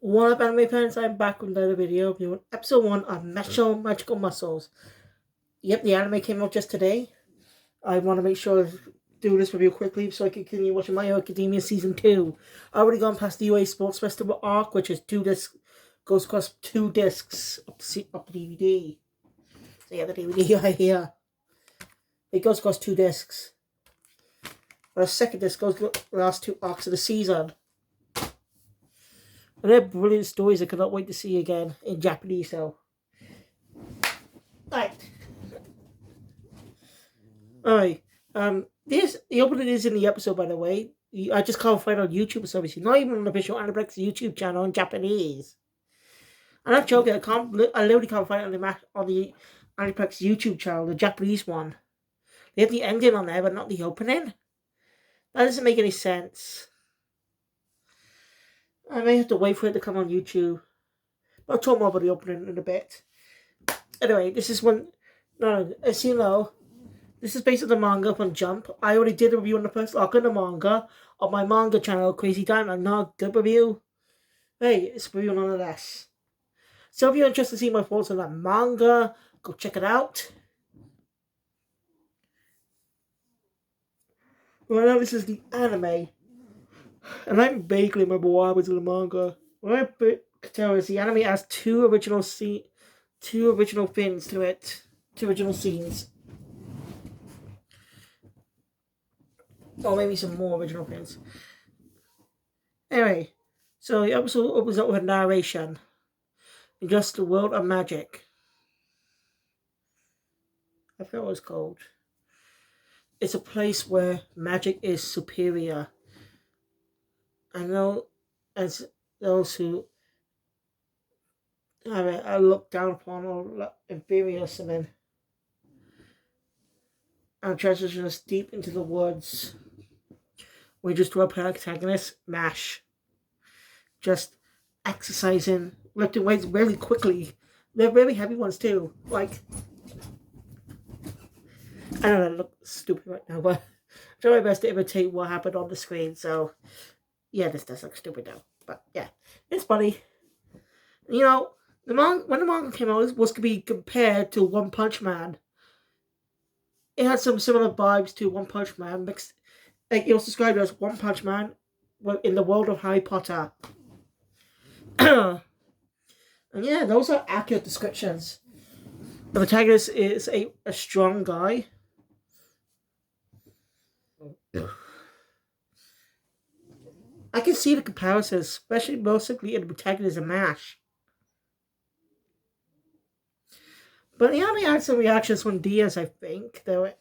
What up, anime fans? I'm back with another video reviewing episode 1 of Mashle Magical Muscles. Yep, the anime came out just today. I want to make sure to do this review quickly so I can continue watching My Hero Academia Season 2. I've already gone past the UA Sports Festival arc, which is 2 discs, goes across 2 discs up the DVD. So yeah, the DVD right here. It goes across 2 discs. But the second disc goes the last 2 arcs of the season. And they're brilliant stories I cannot wait to see again in Japanese though. Alright. The opening is in the episode, by the way. I just can't find it on YouTube or something. Not even on the official Aniplex YouTube channel in Japanese. I'm not joking. I literally can't find it on the Aniplex YouTube channel, the Japanese one. They have the ending on there, but not the opening. That doesn't make any sense. I may have to wait for it to come on YouTube. I'll talk more about the opening in a bit. Anyway, this is one. No, as you know, this is based on the manga from Jump. I already did a review on the first arc of the manga on my manga channel, Crazy Diamond. Not a good review. Hey, it's a review nonetheless. So if you're interested to see my thoughts on that manga, go check it out. Well, now this is the anime. And I vaguely remember what happens in the manga. What I could tell is the anime has two original fins to it. 2 original scenes. Or maybe some more original fins. Anyway, so the episode opens up with a narration. In just the world of magic. I forgot what it's called. It's a place where magic is superior. I know as those who have it are looked down upon or inferior something. And transition us deep into the woods. We just drop our antagonist, Mash. Just exercising, lifting weights really quickly. They're very heavy ones too. Like, I don't know, I look stupid right now, but I try my best to imitate what happened on the screen. So, yeah, this does look stupid now. But, yeah, it's funny. You know, when the manga came out, it was to be compared to One Punch Man. It had some similar vibes to One Punch Man. Mixed, like, it was described as One Punch Man in the world of Harry Potter. And yeah, those are accurate descriptions. The protagonist is a strong guy. I can see the comparisons, especially mostly in the protagonist of MASH. But the anime had some reactions from Diaz, I think. I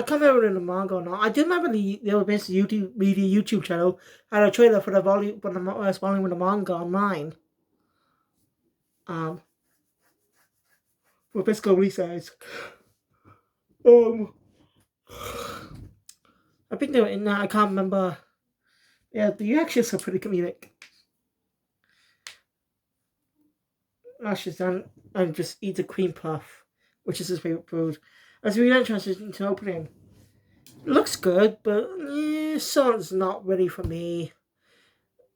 can't remember in the manga or not. I do remember the YouTube channel had a trailer for the first volume of the manga online. For physical resize. I think they were in that. I can't remember. Yeah, the reactions are pretty comedic. Ash is done and just eats a cream puff, which is his favorite food. As we then transition to opening. It looks good, but song's not ready for me.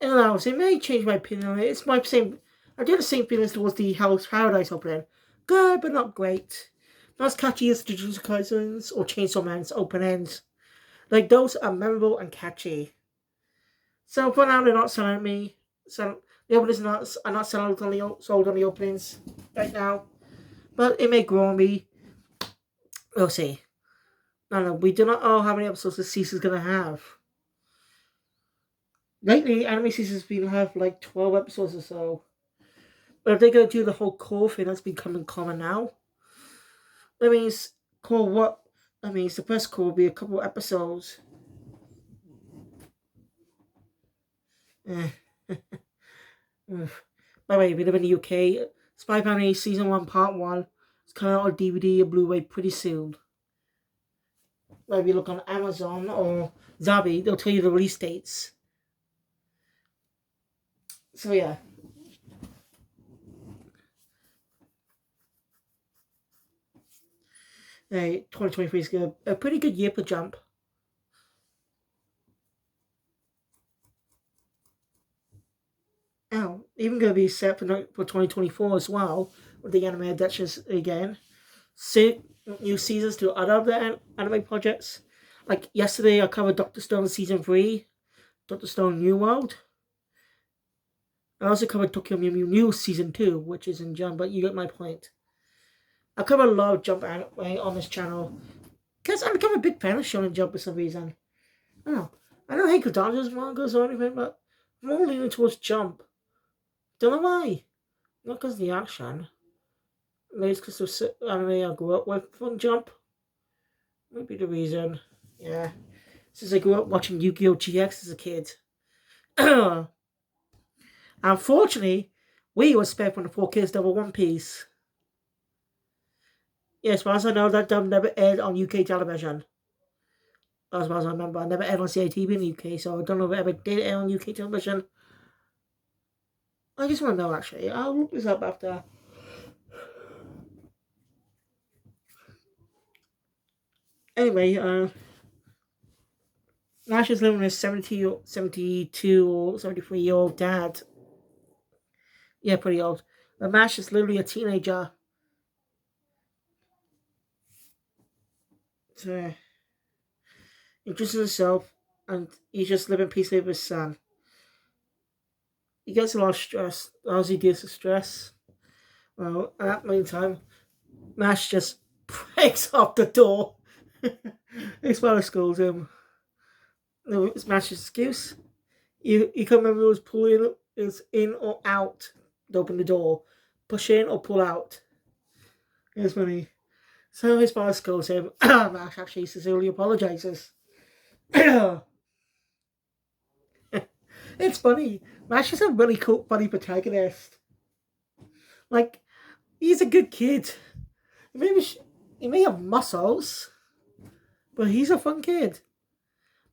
And it may change my opinion on it. It's my same. I do the same feelings towards the House Paradise opening. Good, but not great. Not as catchy as Jujutsu Kaisen's or Chainsaw Man's openings. Like, those are memorable and catchy. So for now, they're not selling me. So the openings are not sold on the openings right now. But it may grow on me. We'll see. No, we do not know how many episodes this season's gonna have. Lately, anime seasons been have like 12 episodes or so. But if they're gonna do the whole core thing that's becoming common now, that means core what? That means the first core will be a couple episodes. By the way, if you live in the UK, Spy Family Season 1 Part 1 is coming out on DVD and Blu-ray pretty soon. If you look on Amazon or Zabi, they'll tell you the release dates. So yeah. 2023 is a pretty good year for Jump. Ow, even going to be set for 2024 as well, with the anime adaptations again. See, new seasons to other anime projects. Like yesterday, I covered Doctor Stone season 3, Doctor Stone New World. I also covered Tokyo Mew Mew News season 2, which is in Jump, but you get my point. I cover a lot of Jump anime on this channel because I'm becoming a big fan of Shonen Jump for some reason. I don't know. I don't hate Kodansha's mangas or anything, but I'm more leaning towards Jump. Don't know why. Not because of the action. Maybe it's because of anime I grew up with from Jump. Might be the reason. Yeah. Since I grew up watching Yu-Gi-Oh! GX as a kid. Unfortunately, we were spared from the 4Kids Double One Piece. Yeah, as far as I know, that dub never aired on UK television. As far as I remember, I never aired on CATV in the UK, so I don't know if it ever did air on UK television. I just want to know, actually. I'll look this up after. Anyway, Nash is living with his 72 or 73-year-old dad. Yeah, pretty old. But Mash is literally a teenager. So, interested in himself, and he's just living peacefully with his son. He gets a lot of stress. How does he deal with stress? Well, at that meantime, Mash just breaks up the door. His father scolds him. It's Mash's excuse. You can't remember who's pulling is in or out to open the door. Push in or pull out. It's funny. So his father scolds him. Mash actually sincerely apologizes. It's funny. Mash is a really cool, funny protagonist. Like, he's a good kid. He may have muscles, but he's a fun kid.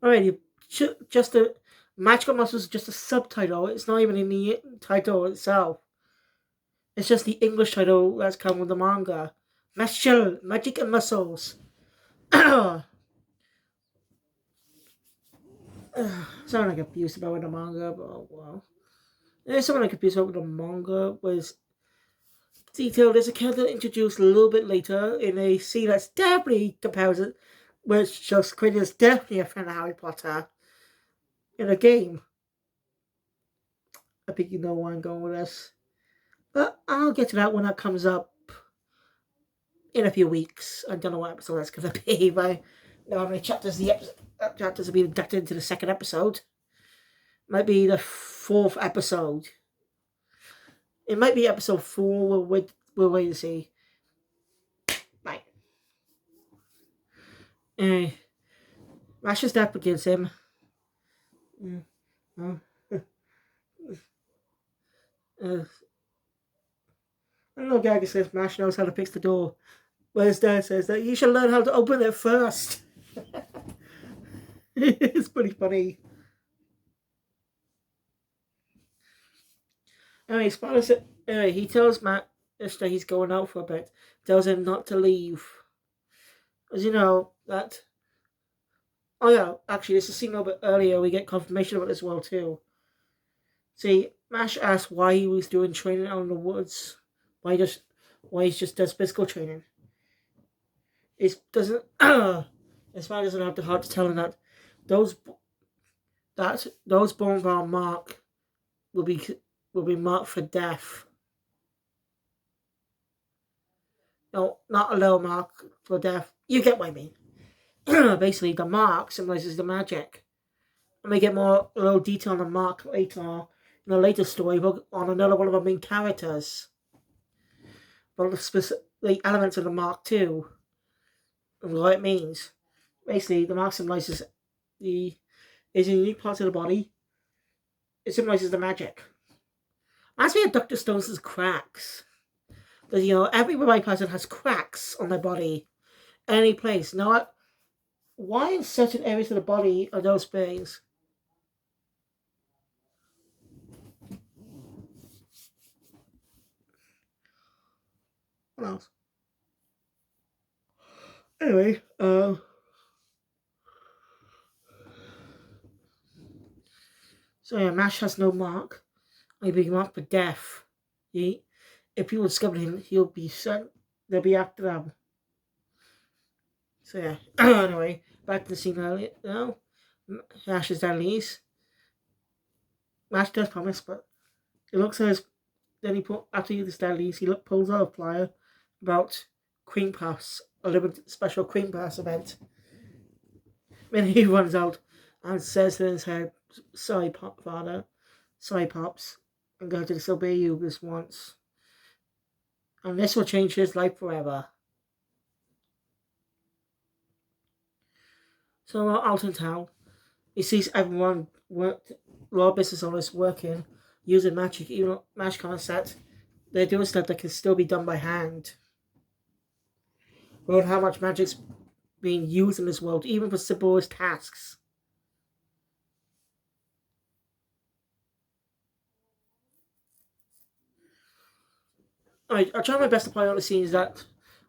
Alrighty, just a Magical Muscles is just a subtitle. It's not even in the title itself. It's just the English title that's come with the manga. Mashle, Magic and Muscles. Sound like confused about the manga, but oh well. There's something I'm confused about with the manga was detailed. There's a character introduced a little bit later in a scene that's definitely comparison, which just created as definitely a fan of Harry Potter in a game. I think you know where I'm going with this. But I'll get to that when that comes up in a few weeks. I don't know what episode that's going to be, but I know how many chapters chapters have been inducted into the second episode. Might be the fourth episode. It might be episode 4. We'll wait to see. Right. Rash's death begins him. I don't know, Gaggy says Mash knows how to fix the door. Whereas Dad says that you should learn how to open it first. It's pretty funny. Anyway, he tells Matt that he's going out for a bit. Tells him not to leave. As you know, that... Oh yeah, actually, there's a scene a little bit earlier. We get confirmation of it as well, too. See, Mash asks why he was doing training out in the woods. Why he just does physical training. It doesn't... His father doesn't have the heart to tell him that those born without mark will be marked for death. No, not a little mark for death. You get what I mean. Basically, the mark symbolizes the magic. And we get a little detail on the mark later in a later storybook on another one of the main characters. But the elements of the mark too, and what it means. Basically, the mark symbolizes is a unique part of the body. It symbolizes the magic. As we have Dr. Stone's cracks. Because, every white person has cracks on their body. Any place. Now, why in certain areas of the body are those things? What else? Anyway, so yeah, Mash has no mark. I bring him up for death. If people discover him, he'll be sent. They'll be after them. So yeah. Anyway, back to the scene earlier now. Ash's dad leaves. Ash does promise, but it looks as then after his dad leaves, he pulls out a flyer about Cream Puffs, a limited special Cream Puffs event. When he runs out and says to his head, "Sorry, father. Sorry, pops. I'm going to disobey you this once, and this will change his life forever." So out in town, he sees everyone law business owners working, using magic, magic on a set. They're doing stuff that can still be done by hand. About how much magic's being used in this world, even for simplest tasks. I try my best to point out the scenes that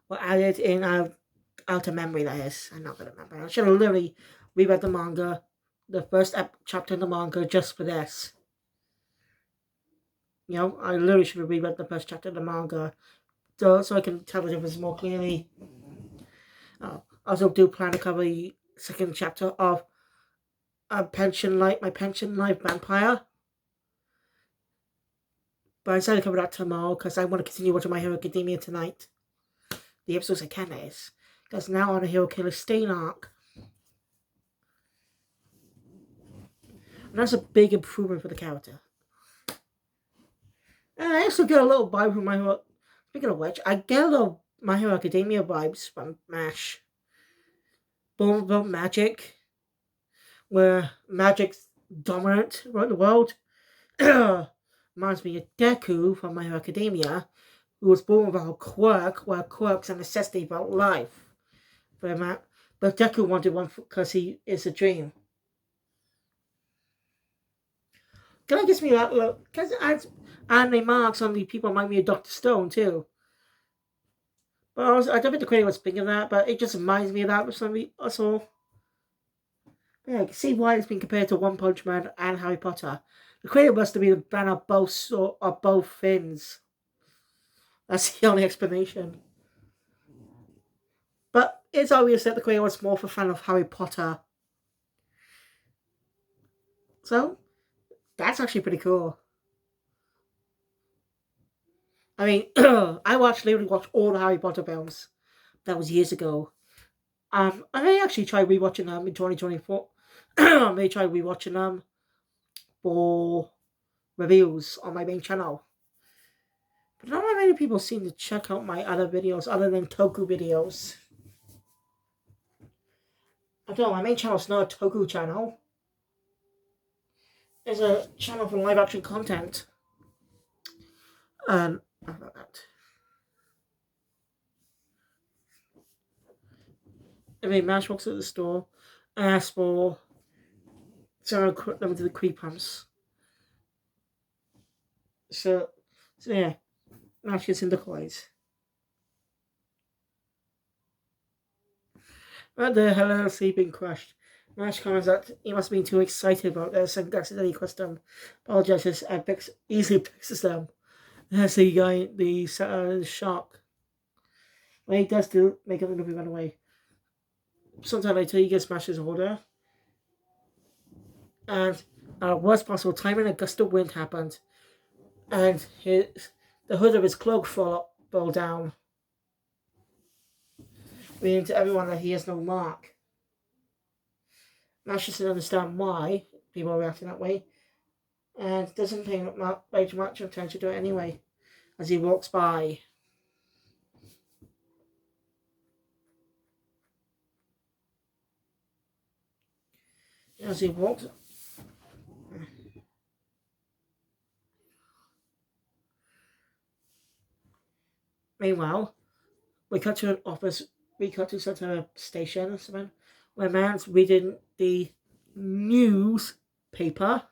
were added in out of memory, that is. I'm not going to remember. I should have literally reread the manga, the first chapter in the manga, just for this. I literally should have reread the first chapter of the manga so I can tell the difference more clearly. I also do plan to cover the second chapter of my pension life vampire. But I decided to cover that tomorrow because I want to continue watching My Hero Academia tonight. The episodes I can, is. Because now on a Hero Killer Stain arc. And that's a big improvement for the character. And I also get a little vibe from My Hero. Speaking of which, I get a little My Hero Academia vibes from MASH. Boom about magic. Where magic's dominant around the world. Reminds me of Deku from My Hero Academia, who was born without a quirk, where quirk's a necessity about life. But Deku wanted one because he is a dream. Kind of gives me that look, because it adds anime marks on the people remind me of Dr. Stone too. But I don't think the creator was thinking of that, but it just reminds me of that with somebody. That's all. Yeah, I can see why it's been compared to One Punch Man and Harry Potter. The creator must have been a fan of both fins. That's the only explanation. But it's obvious that the creator was more of a fan of Harry Potter. So, that's actually pretty cool. I mean, I literally watched all the Harry Potter films. That was years ago. I may actually try rewatching them in 2024. I may try rewatching them for reviews on my main channel. But not many people seem to check out my other videos other than Toku videos. I don't know, my main channel is not a Toku channel. It's a channel for live action content. How about that? I mean, Mash walks at the store and asks for Sarah them to the creep pumps. So yeah, Mash gets in the coins. At the hello sleeping crushed, Mash comments that he must have been too excited about this and accidentally crushed them. Apologizes and easily fixes them. As the shock. When he does make a little bit run away. Sometime later, he gets Mash's order. And worst possible time, a gust of wind happened. And the hood of his cloak fell down. Meaning to everyone that he has no mark. Mash doesn't understand why people are reacting that way. And doesn't pay much attention to it anyway. As he walks by. As he walks. Meanwhile, we cut to an office. We cut to some station or something, where a man's reading the newspaper.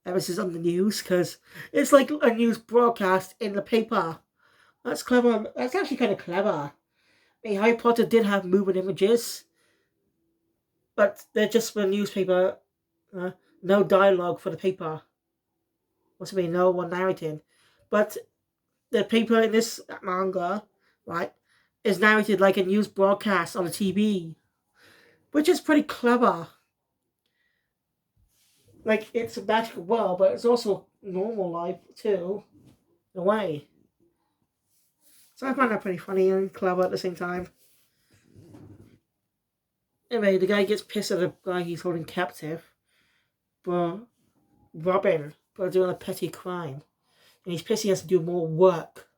Emphasis on the news, because it's like a news broadcast in the paper. That's clever. That's actually kind of clever. I mean, Harry Potter did have moving images, but they're just for the newspaper. No dialogue for the paper. possibly no one narrating, but the people in this manga, right, is narrated like a news broadcast on the TV, which is pretty clever. Like, it's a magical world, but it's also normal life too, in a way. So I find that pretty funny and clever at the same time. Anyway, the guy gets pissed at the guy he's holding captive for robbing, for doing a petty crime. And he's pissed he has to do more work.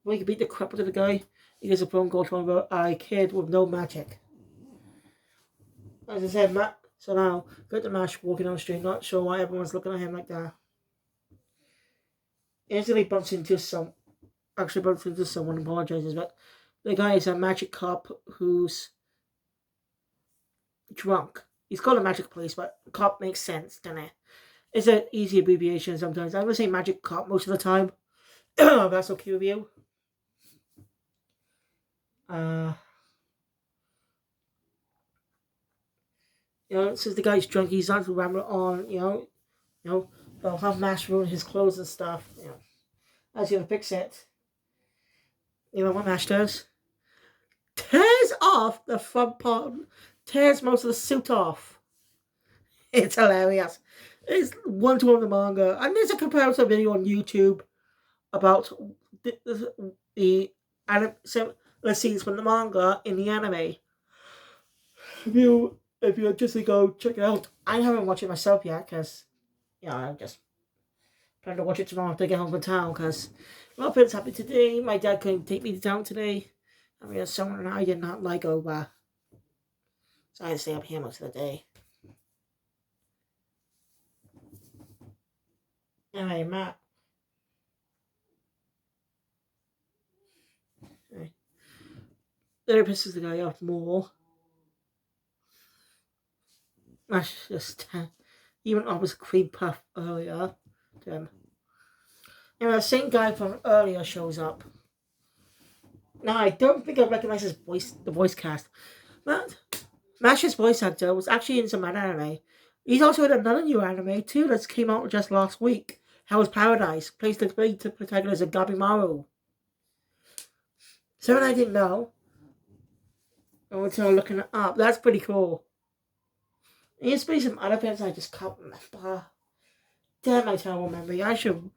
Well, he can beat the crap out of the guy. He gets a phone call talking about a kid with no magic. As I said, so now, got the Mash walking on the street, not sure why everyone's looking at him like that. He instantly bumps into someone, apologizes, but the guy is a magic cop who's drunk. He's called a magic police, but cop makes sense, doesn't it? It's an easy abbreviation sometimes. I'm going to say magic cop most of the time. If that's okay with you. Since the guy's drunk, he's not to ramble on, they'll have Mash ruin his clothes and stuff, As he's gonna fix it. You know what Mash does? Tears off the front part, tears most of the suit off. It's hilarious. It's one to one the manga, and there's a comparison video on YouTube about the similar scenes from the manga in the anime. If you just go check it out, I haven't watched it myself yet because I'm just planning to watch it tomorrow after I get home from town because a lot of things happened today. My dad couldn't take me to town today. I mean, someone and I did not like over, so I had to stay up here most of the day. Anyway, Matt. Anyway. Then it pisses the guy off more. That's just even I was a cream puff earlier. The same guy from earlier shows up. Now I don't think I recognize his voice, the voice cast. But Mashle's voice actor was actually in some anime. He's also in another new anime too that came out just last week. Hell's Paradise plays the protagonist of Gabimaru. Something I didn't know. Until looking it up. That's pretty cool. And there's been some other things I just can't remember. Damn my terrible memory. I should have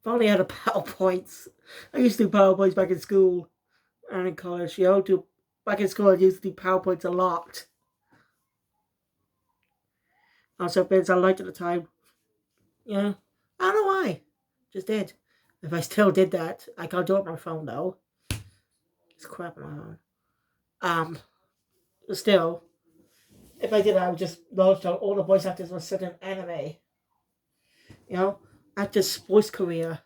only had a PowerPoints. I used to do PowerPoints back in school and in college. Back in school I used to do PowerPoints a lot. Also things I liked at the time. I don't know why. Just did. If I still did that, I can't do it on my phone though. It's crap on my phone. But still, if I did that, I would just notice how all the voice actors were set in anime. Actors' voice career.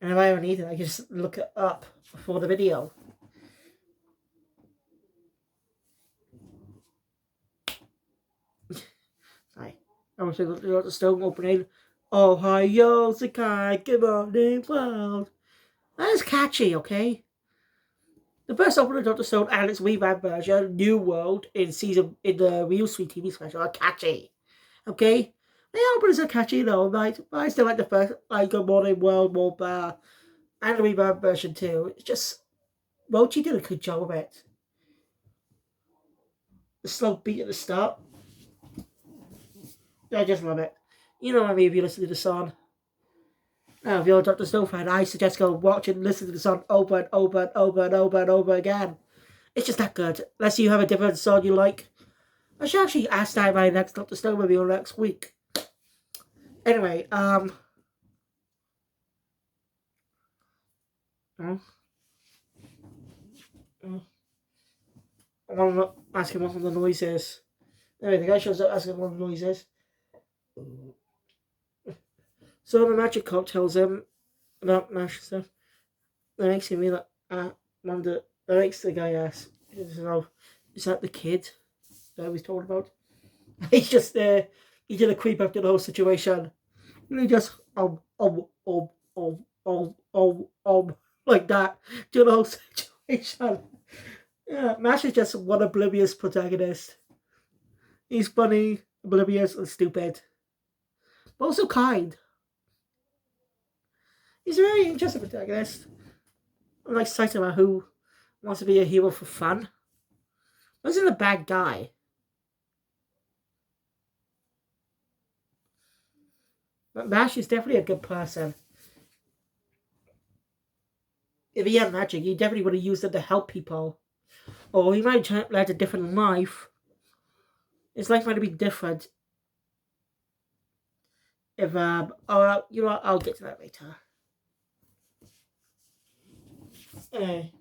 And if I ever need it, I can just look it up before the video. Hi. I want to go to Stone opening. Ohio, Sakai, good morning, world. That is catchy, okay? The first opening of Dr. Stone and its revamp version, New World, in the Real Sweet TV special, are catchy. Okay? The openings are catchy though, right? But I still like the first, like Good Morning World, more better. And the revamp version too. It's just, Mochi did a good job of it. The slow beat at the start. I just love it. You know what I mean if you listen to the song. Now, if you're a Dr. Stone fan, I suggest go watch and listen to the song over and over and over and over and over again. It's just that good. Unless you have a different song you like. I should actually ask that in my next Dr. Stone review next week. Anyway, I want to ask him what the noise is. Anyway, the guy shows up asking what the noise is. So the magic cop tells him about Mash stuff. That makes him really wonder. That makes the guy ask, is that the kid that I was told about? He's just there. He did a creep after the whole situation. And he just like that during the whole situation. Yeah, Mash is just one oblivious protagonist. He's funny, oblivious, and stupid, but also kind. He's a very interesting protagonist. Unlike Saitama, who wants to be a hero for fun, wasn't a bad guy. But Mash is definitely a good person. If he had magic, he definitely would have used it to help people. Or he might have led a different life. His life might have been different if, you know what, I'll get to that later. Anyway.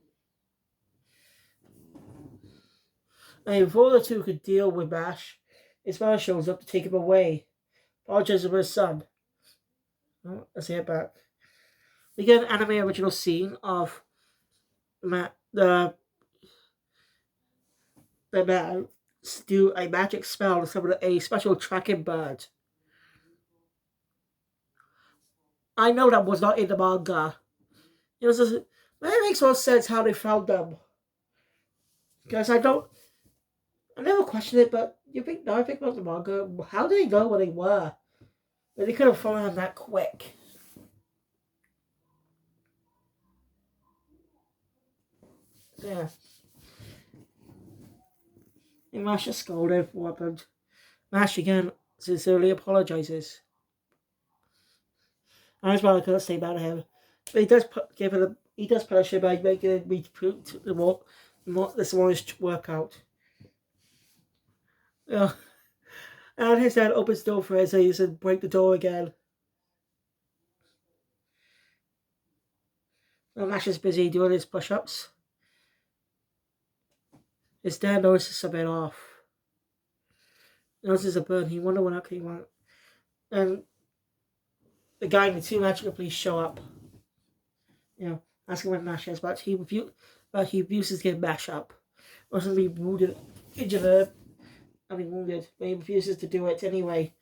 Before the two could deal with Mash, his father shows up to take him away. Apologizes for his son. Oh, let's hear it back. We get an anime original scene of the man do a magic spell to summon a special tracking bird. I know that was not in the manga. It was just, it makes more sense how they found them. Because I never questioned it, but I think about the manga, how did they know where they were? But they could have found them that quick. Yeah. And Mashle scolded for what happened. Mash again sincerely apologizes. I was probably couldn't say about him. But he does punish him by making him reach the smallest workout. Yeah. And his dad opens the door for him so he doesn't break the door again. Well, Mash is busy doing his push-ups. His dad notices something off. He notices a burn. He wonders what came on. And the guy and the two magical police show up. You know, asking what Mash is, but he refuses to get Mash up. Wasn't be wounded, injured, wounded, but he refuses to do it anyway.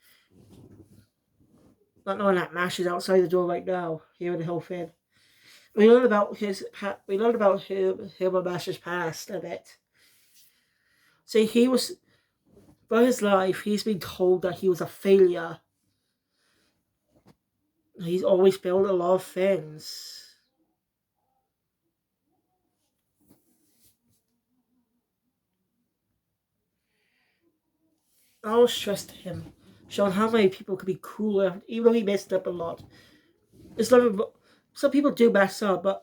Not knowing that Mash is outside the door right now, hearing the whole thing. We learned about him and Mash's past a bit. See, for his life, he's been told that he was a failure. He's always failed a lot of things. I was stressed to him, showing how many people could be cruel, even though he messed up a lot. It's not, some people do mess up, but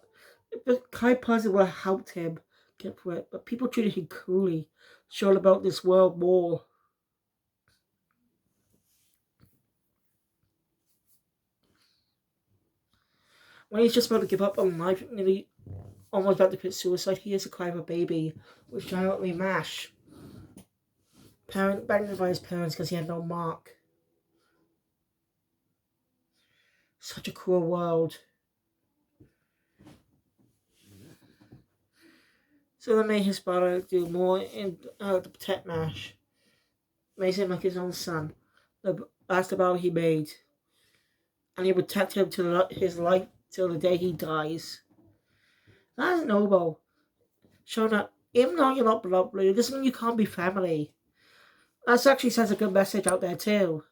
the kind person would have helped him get through it. But people treated him cruelly, showing about this world war. When he's just about to give up on life, nearly almost about to commit suicide, he hears a cry of a baby, which turned out to be Mash. Abandoned by his parents because he had no mark. Such a cruel world. So they made his father do more to protect Mash. Made him like his own son. The last battle he made. And he protect him to his life till the day he dies. That is noble. Showing that even though you're not blood related, doesn't mean you can't be family. That actually sends a good message out there too.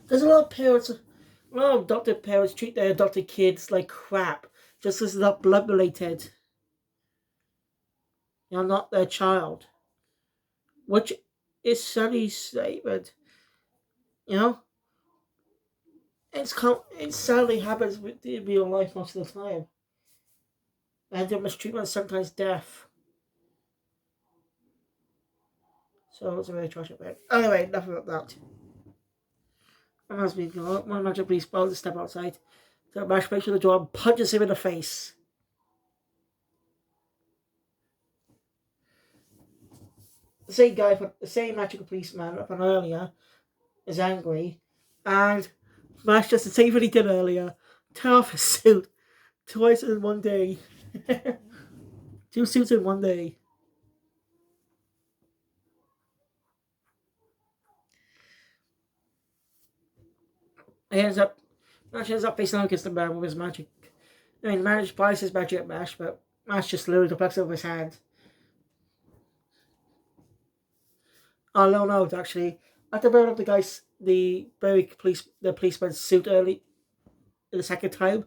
There's a lot of adopted parents treat their adopted kids like crap just because they're not blood related. You're not their child. Which is Sunny's statement. You know? It sadly happens in real life most of the time. And there mistreatment, sometimes death. So it's a very tragic bit. Anyway, enough about that. One has been gone. One magic police about to step outside. So Mash breaks through the door and punches him in the face. The same magical policeman from earlier is angry, and Mash does the same thing he did earlier. Tear off his suit twice in one day. Two suits in one day. Mash ends up facing out against the man with his magic. I mean, Mash applies his magic at Mash, but Mash just literally deflects it with his hand. Oh, no, no, actually. After wearing up the policeman's suit early the second time,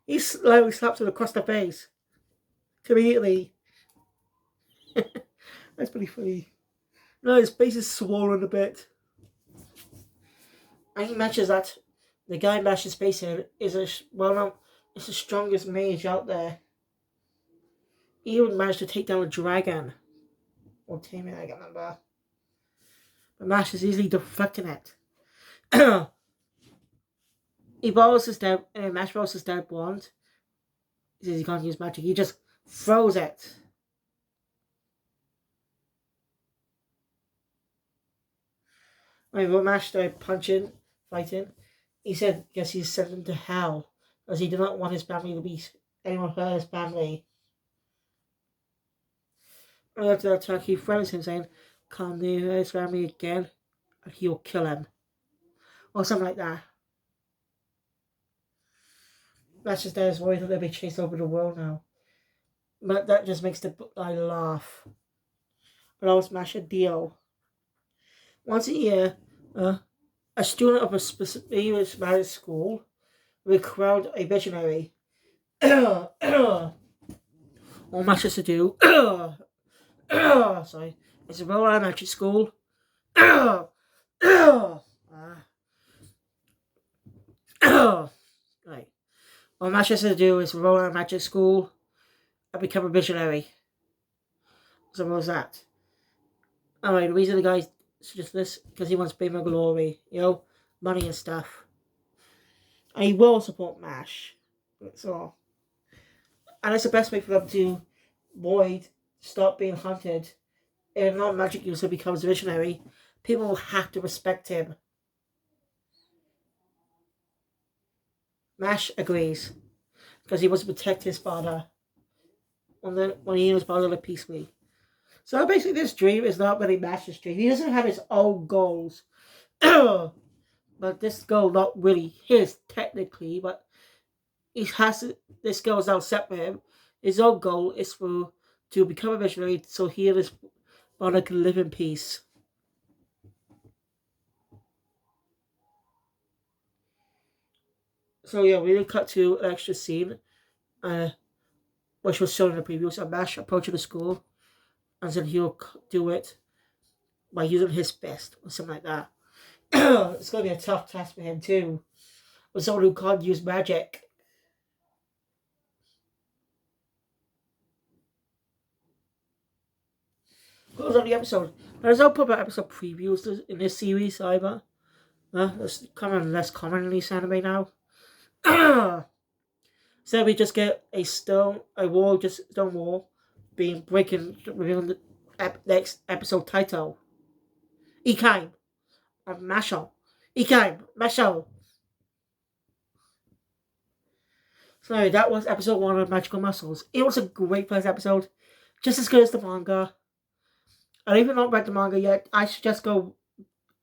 he slightly slaps him across the face. Immediately. That's pretty funny. No, his face is swollen a bit. And he mentions that the guy Mashle's face in is it's the strongest mage out there. He even managed to take down a dragon. Or tame it, I can't remember. But Mash is easily deflecting it. Mash borrows his dead wand. He says he can't use magic. He just throws it. When Mash started fighting, he said, "Guess he's sent him to hell, as he did not want his family to be anyone hurt his family." And after that attack, he threatens him, saying, "Come near his family again, and he'll kill him," or something like that. Mash's dad is worried that they'll be chased over the world now, but that just makes the guy laugh. But always Mash a deal. Once a year, a student of a specific magic school will crowd a visionary. All Mash has to do, sorry, it's a roll magic school. Right. All Mash has to do is roll out of magic school and become a visionary. So what was that? Alright, the reason the guy suggests this because he wants fame and glory, money and stuff. And he will support Mash. That's all. And it's the best way for them to stop being hunted. If a non-magic user becomes a visionary, people will have to respect him. Mash agrees. Because he wants to protect his father when he and his father live peacefully. So basically this dream is not really Mash's dream. He doesn't have his own goals. But this goal not really his technically, but this goal is now set for him. His own goal is to become a visionary so he and his father can live in peace. So yeah, we then cut to an extra scene, which was shown in the previews of Mash approaching the school, and then he'll do it by using his fist or something like that. It's going to be a tough task for him too, with someone who can't use magic. Goes on the episode. There's no proper episode previews in this series either. That's less common in this anime now. So we just get a stone wall being breaking, revealing the next episode title. Ikaim of Mashle. Ikaim, Mashle. So that was episode 1 of Magical Muscles. It was a great first episode. Just as good as the manga. I've even not read the manga yet. I suggest go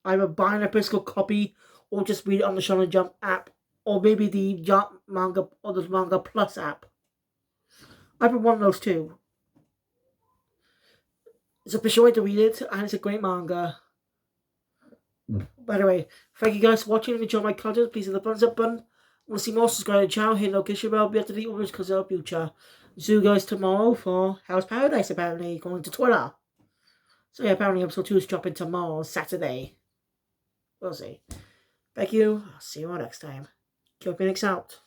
either buy an physical copy or just read it on the Shonen Jump app. Or maybe the Jump manga or the Manga Plus app. Either one of those two. It's a official way to read it, and it's a great manga. By the way, thank you guys for watching. If you enjoyed my content, please hit the thumbs up button. Want to see more, subscribe to the channel, hit the notification bell, be up to date with because of the future. See you guys tomorrow for House Paradise, apparently, according to Twitter. So yeah, apparently episode 2 is dropping tomorrow, Saturday. We'll see. Thank you. I'll see you all next time. Kill Phoenix out.